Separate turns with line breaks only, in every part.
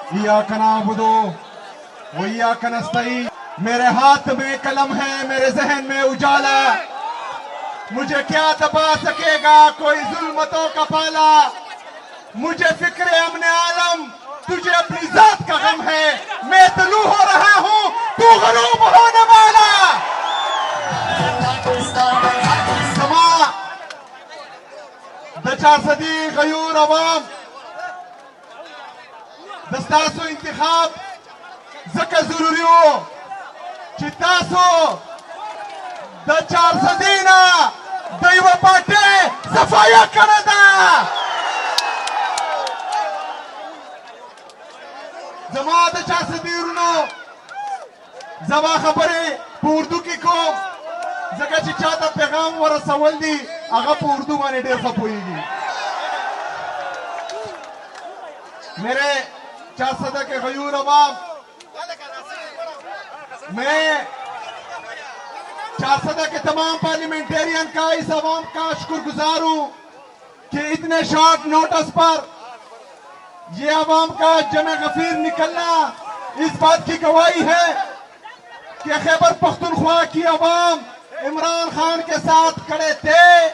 इय्याक नअबुदु व इय्याक नस्तईन। मेरे हाथ में कलम है, मेरे जहन में उजाला, मुझे क्या दबा सकेगा कोई जुल्मतों का पाला। मुझे फिक्र अमने आलम, तुझे अपनी जात का गम है। मैं तलू हो रहा हूँ, तू गरूब होने वाला। समा दचा सदी गयूर अवाम दस्तासो इंतखाब जका जरूरी हो चितासो दचार सदीना दैव पाटे सफाया करदा। जमा दचा सदीरुनो जवा खबरे उर्दू की को जगह चाहता पैगाम व रसवल दी अगर उर्दू माने ढेर खपोएगी। मेरे चार सदा के गयूर अवाम, मैं चार सदा के तमाम पार्लियामेंटेरियन का, इस अवाम का शुक्रगुजार हूं कि इतने शॉर्ट नोटिस पर ये अवाम का जमे गफीर निकलना इस बात की गवाही है कि खैबर पख्तूनख्वा की अवाम इमरान खान के साथ खड़े थे,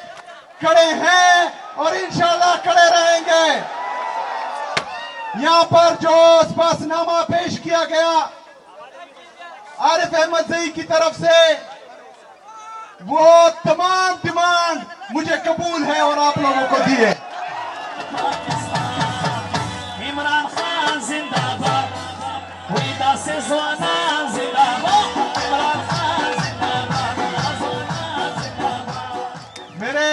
खड़े हैं और इंशाल्लाह खड़े रहेंगे। यहाँ पर जो स्पष्टनामा पेश किया गया आरिफ अहमद ज़ई की तरफ से, वो तमाम डिमांड मुझे कबूल है और आप लोगों को दिए।
इमरान खान जिंदाबाद, हुईदा से ज़वाना जिंदाबाद, इमरान खान जिंदाबाद, ज़वाना जिंदाबाद।
मेरे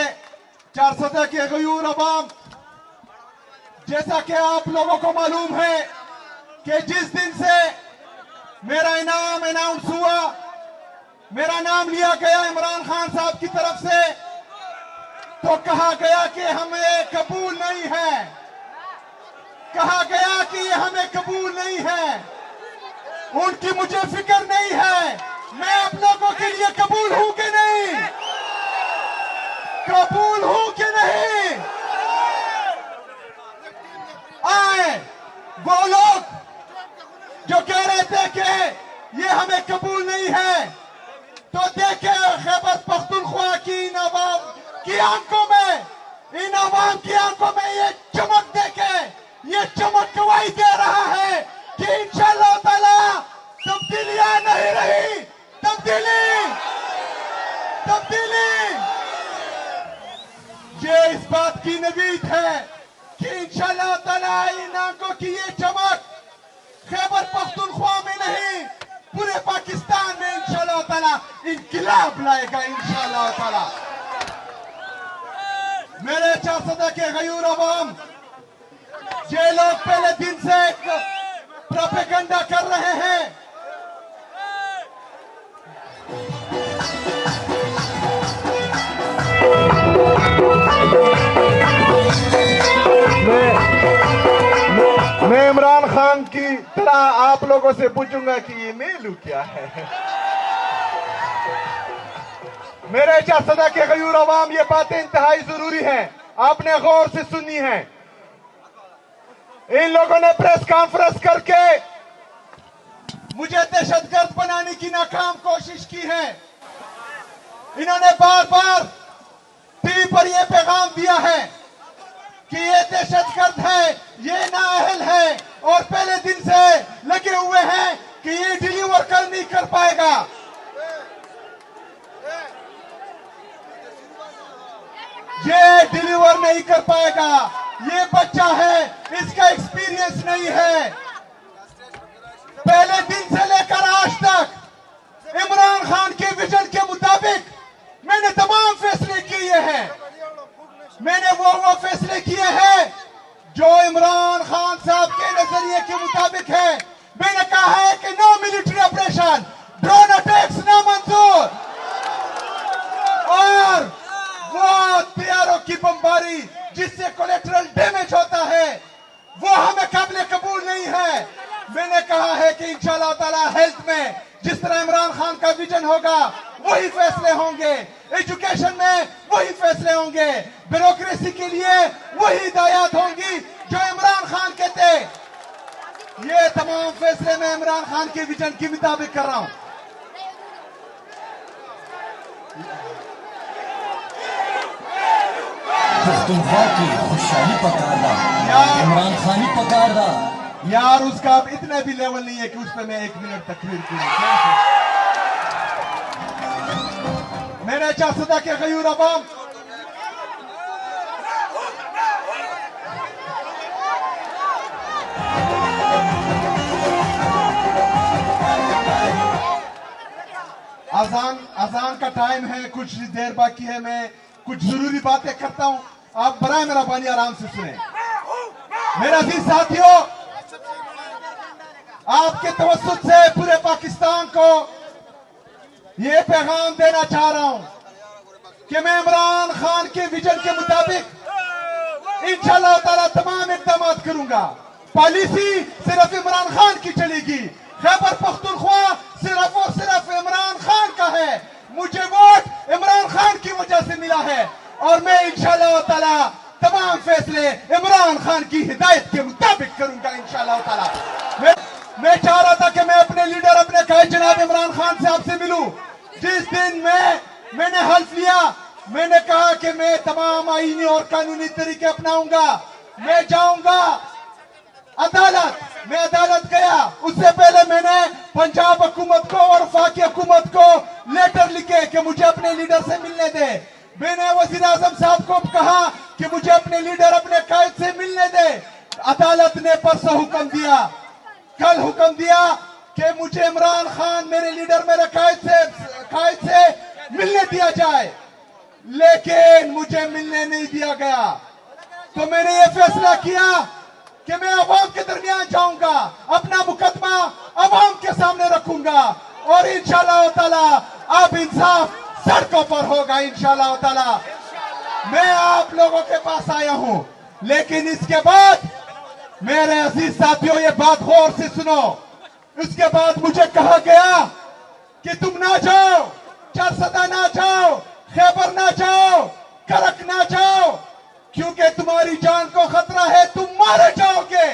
400 के गयूर अवाम, जैसा कि आप लोगों को मालूम है कि जिस दिन से मेरा इनाम अनाउंस हुआ, मेरा नाम लिया गया इमरान खान साहब की तरफ से, तो कहा गया कि हमें कबूल नहीं है, कहा गया कि हमें कबूल नहीं है, उनकी मुझे फिक्र नहीं है। मैं आप लोगों के लिए कबूल हूं कि नहीं, कबूल हूं कि नहीं। आए वो लोग जो कह रहे थे कि ये हमें कबूल नहीं है, तो देखे खैबर पख्तूनख्वा की इन अवाम की आंखों में, इन अवाम की आंखों में ये चमक देखे, ये चमक गवाही दे रहा है कि इंशाअल्लाह ताला तब्दीलियां नहीं रही, तब्दीली तब्दीली। ये इस बात की नवीद है कि इंशाअल्लाह ताला इन आंखों की ये चमक खैबर पख्तूनख्वा में नहीं, पूरे पाकिस्तान में इंशाअल्लाह ताला इनकलाब लाएगा इंशाअल्लाह ताला। मेरे 400 के गयूर अवाम, ये लोग पहले दिन से एक प्रोपेगेंडा कर रहे हैं, मैं इमरान खान की तरह आप लोगों से पूछूंगा कि ये मेलू क्या है। मेरे 400 के गयूर अवाम, ये बातें इंतहाई जरूरी हैं, आपने गौर से सुनी है। इन लोगों ने प्रेस कॉन्फ्रेंस करके मुझे दहशतगर्द बनाने की नाकाम कोशिश की है। इन्होंने बार बार टीवी पर यह पैगाम दिया है कि ये दहशतगर्द है, ये नाअहल है, और पहले दिन से लगे हुए हैं कि ये डिलीवर कर नहीं कर पाएगा। ये डिलीवर नहीं कर पाएगा, ये बच्चा है, इसका एक्सपीरियंस नहीं है। पहले दिन से लेकर आज तक इमरान खान के विजन के मुताबिक मैंने तमाम फैसले किए हैं। मैंने वो फैसले किए हैं जो इमरान खान साहब के नजरिए के मुताबिक है। मैंने कहा है कि no military operation, drone attacks ना मंजूर, और वो तैयारों की बमबारी जिससे कोलेटरल डैमेज होता है, वो हमें काबिल कबूल नहीं है। मैंने कहा है कि इंशाअल्लाह ताला हेल्थ में जिस तरह इमरान खान का विजन होगा वही फैसले होंगे, एजुकेशन में वही फैसले होंगे, ब्यूरोक्रेसी के लिए वही हिदायत होंगी जो इमरान खान के थे। ये तमाम फैसले मैं इमरान खान के विजन के मुताबिक कर रहा हूं।
پختونخوا کی خوشحالی پکار دا عمران خانی پکار دا
यार उसका अब इतना भी लेवल नहीं है कि उस पर मैं 1 मिनट तकरीर करूं। मैंने चाहता कि गयूर अवाम अजान का टाइम है, कुछ देर बाकी है, मैं कुछ जरूरी बातें करता हूं, आप बराए मेहरबानी आराम से सुने। मेरे अजीज साथियों, आपके तवज्जुह से पूरे पाकिस्तान को ये पैगाम देना चाह रहा हूं कि मैं इमरान खान के विजन के मुताबिक इंशाअल्लाह ताला तमाम इक़दाम करूंगा। पॉलिसी सिर्फ इमरान खान की चलेगी, खैबर पख्तूनख्वा सिर्फ और सिर्फ इमरान खान का है। मुझे वोट इमरान खान की वजह से मिला है और मैं इंशाअल्लाह ताला तमाम फैसले इमरान खान की हिदायत के मुताबिक करूंगा इंशाअल्लाह ताला। मैं चाह रहा था कि मैं अपने लीडर, अपने कायद जनाब इमरान खान से आपसे मिलूं। जिस दिन मैंने हल्फ लिया, मैंने कहा कि मैं तमाम आईनी और कानूनी तरीके अपनाऊंगा, मैं जाऊंगा अदालत। मैं अदालत गया, उससे पहले मैंने पंजाब हुकूमत को और वफाकी हुकूमत को लेटर लिखे कि मुझे अपने लीडर से मिलने दे। मैंने वजीर आजम साहब को कहा कि मुझे अपने लीडर, अपने कायद से मिलने दे। अदालत ने परसों हुक्म दिया, कल हुक्म दिया कि मुझे इमरान खान, मेरे लीडर, मेरे कायद से मिलने दिया जाए, लेकिन मुझे मिलने नहीं दिया गया। तो मैंने ये फैसला किया कि मैं अवाम के दरमियान जाऊंगा, अपना मुकदमा अवाम के सामने रखूंगा और इंशाअल्लाह ताला अब इंसाफ सड़कों पर होगा इंशाअल्लाह ताला। मैं आप लोगों के पास आया हूं, लेकिन इसके बाद मेरे अजीज साथियों, ये बात गौर से सुनो। उसके बाद मुझे कहा गया कि तुम ना जाओ, चारसदा ना जाओ, खैबर ना जाओ, करक ना जाओ, क्योंकि तुम्हारी जान को खतरा है, तुम मारे जाओगे।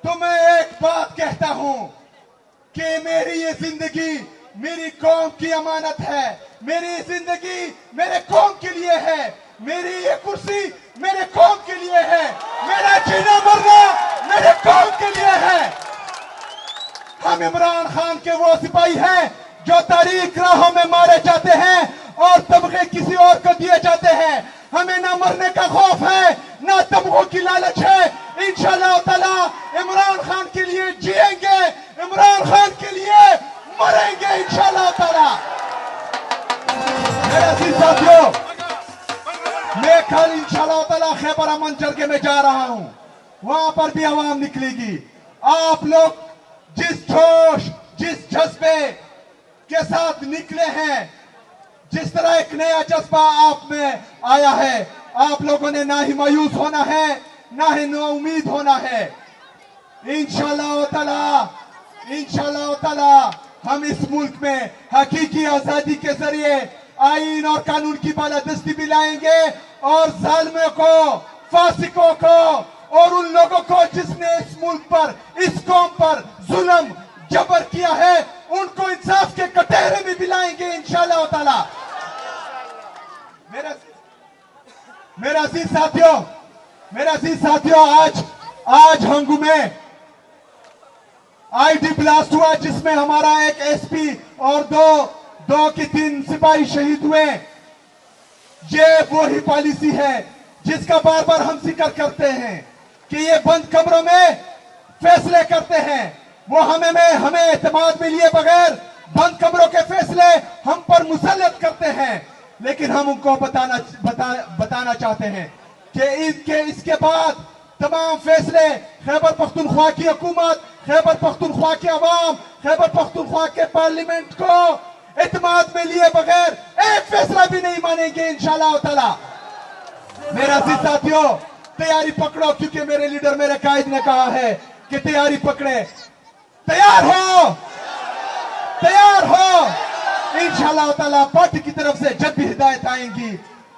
तो मैं एक बात कहता हूं कि मेरी ये जिंदगी मेरी कौम की अमानत है, मेरी जिंदगी मेरे कौम के लिए है, मेरी ये कुर्सी मेरे कौम के लिए है, मेरा जीना मरना मेरे कौम के लिए है। हम इमरान खान के वो सिपाही हैं जो तारीख राहों में मारे जाते हैं और तमगे किसी और को दिए जाते हैं। हमें ना मरने का खौफ है, ना तमगों की लालच है। इंशाअल्लाह ताला इमरान खान के लिए जिएंगे, इमरान खान के लिए मरेंगे इंशाअल्लाह ताला। मेरे अजीज साथियों, मैं कल इंशाअल्लाह ताला खैबर अमन जरगे में जा रहा हूं, वहां पर भी आवाम निकलेगी। आप लोग जिस जोश, जिस जज्बे के साथ निकले हैं, जिस तरह एक नया जज्बा आप में आया है, आप लोगों ने ना ही मायूस होना है, ना ही नाउमीद होना है। इंशाअल्लाह ताला हम इस मुल्क में हकीकी आजादी के जरिए आईन और कानून की बालादस्ती भी लाएंगे और जालिमों को, फासिकों को और उन लोगों को जिसने इस मुल्क पर, इस कौम पर जुल्म जबर किया है, उनको इंसाफ के कटहरे में भी लाएंगे इंशाअल्लाह ताला। मेरा अजीज साथियों, आज हंगू में आईडी ब्लास्ट हुआ, जिसमें हमारा एक एसपी और दो की 3 सिपाही शहीद हुए। ये वही पॉलिसी है जिसका बार बार हम जिक्र करते हैं कि ये बंद कमरों में फैसले करते हैं। वो हमें एतमाद में लिए बगैर बंद कमरों के फैसले हम पर मुसल्लत करते हैं। लेकिन हम उनको बताना चाहते हैं कि इसके बाद तमाम फैसले खैबर पख्तूनख्वा की हुकूमत, खैबर पख्तूनख्वा के अवाम, खैबर पख्तूनख्वा के पार्लियामेंट को एतमाद में लिए बगैर एक फैसला भी नहीं मानेंगे इंशाअल्लाह ताला। मेरे अजीज साथियों, तैयारी पकड़ो, क्योंकि मेरे लीडर, मेरे कायद ने कहा है कि तैयारी पकड़े। तैयार हो इंशाअल्लाह ताला। पार्टी की तरफ से जब भी हिदायत आएंगी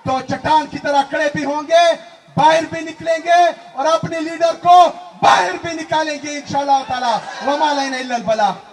तो चट्टान की तरह खड़े भी होंगे, बाहर भी निकलेंगे और अपने लीडर को باہر بھی نکالیں گے انشاءاللہ تعالی وما علینا الا البلاغ